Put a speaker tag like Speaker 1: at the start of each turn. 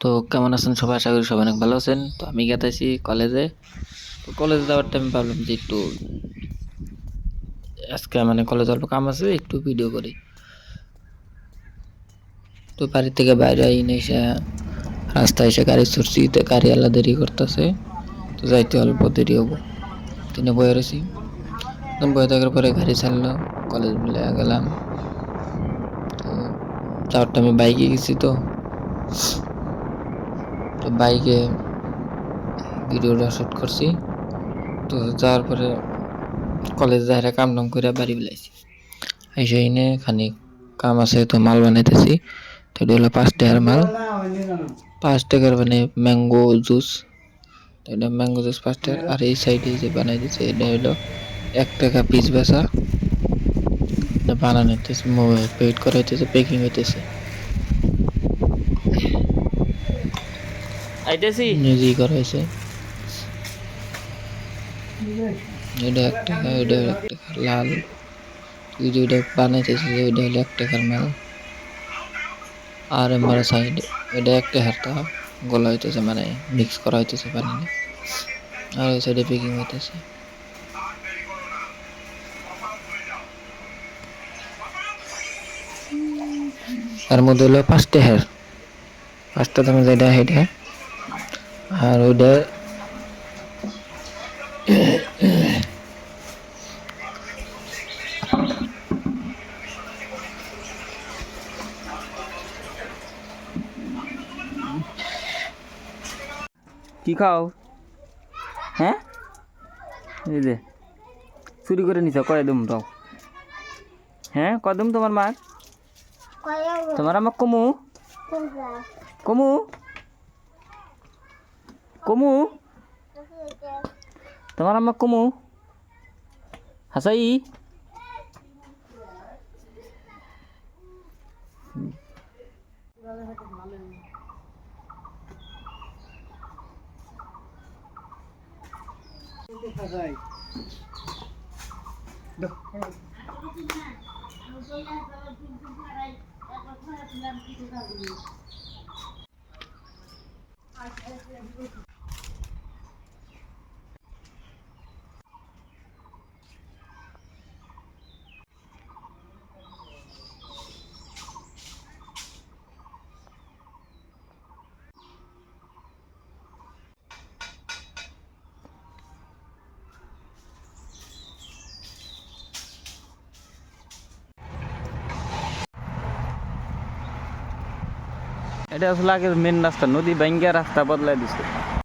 Speaker 1: তো কেমন আছেন সবাই? আশা করি সবাই অনেক ভালো আছেন। তো আমি গেতেছি কলেজে। তো কলেজে যাওয়ার টাইম ভাবলাম যে একটু আজকে মানে কলেজে অল্প কাম আছে, একটু ভিডিও করি। তো বাড়ি থেকে বাইরে আইনে এসে রাস্তায় এসে গাড়ি ছুটছি, তো গাড়িওয়ালা দেরি করতেছে। তো যাইতে অল্প দেরি হবো, তিনি বয়ে রয়েছি। বয়ে থাকার পরে গাড়ি ছাড়লো, কলেজ মিলে গেলাম। তো যাওয়ার টাইমে বাইকে গেছি। তো বাইকে ভিডিওটা শুট করছি। তো যাওয়ার পরে কলেজ যাইরা কাম টাম করে বাড়ি বিলাইছি। এসে এনে খানিক কাম আছে, তো মাল বানাইতেছি। তো এটা হলো 5 টাকার মাল, 5 টাকার মানে ম্যাঙ্গো জুস। তো এটা ম্যাঙ্গো জুস 5 টাকার। আর এই সাইডে যে বানাই দিচ্ছে এটা হলো 1 টাকা পিস বেচা। এটা বানানো হইতেছে, পেড করা হইতেছে, প্যাকিং হইতেছে। আইতেছি নিজেই করা হয়েছে। এটা 1 টাকা, এটা 1 টাকা লাল। যেটা বানাইতেছে ওইটা হলো 1 টাকার মাল। আর আমার সাইড এটা 1 টাকার তা গলা হইতেছে, মানে মিক্স করা হইতেছে পানি নিয়ে। আর ওই সাইডে প্যাকিং হইতেছে। এর মধ্যে হলো 5 টাকার, 5টা দামে যেটা হেঁটে। আর ওইটা
Speaker 2: কি খাও? হ্যাঁ, এই যে চুরি করে নিছ, কয় দুম দাও? হ্যাঁ, কদম তোমার মার? তোমার আমার কমু কমু কমু তোমার আমার কমু হাসাই। এটা আসলে আগের মেন রাস্তা, নদী ভাঙ্গা রাস্তা বদলাই দিছে।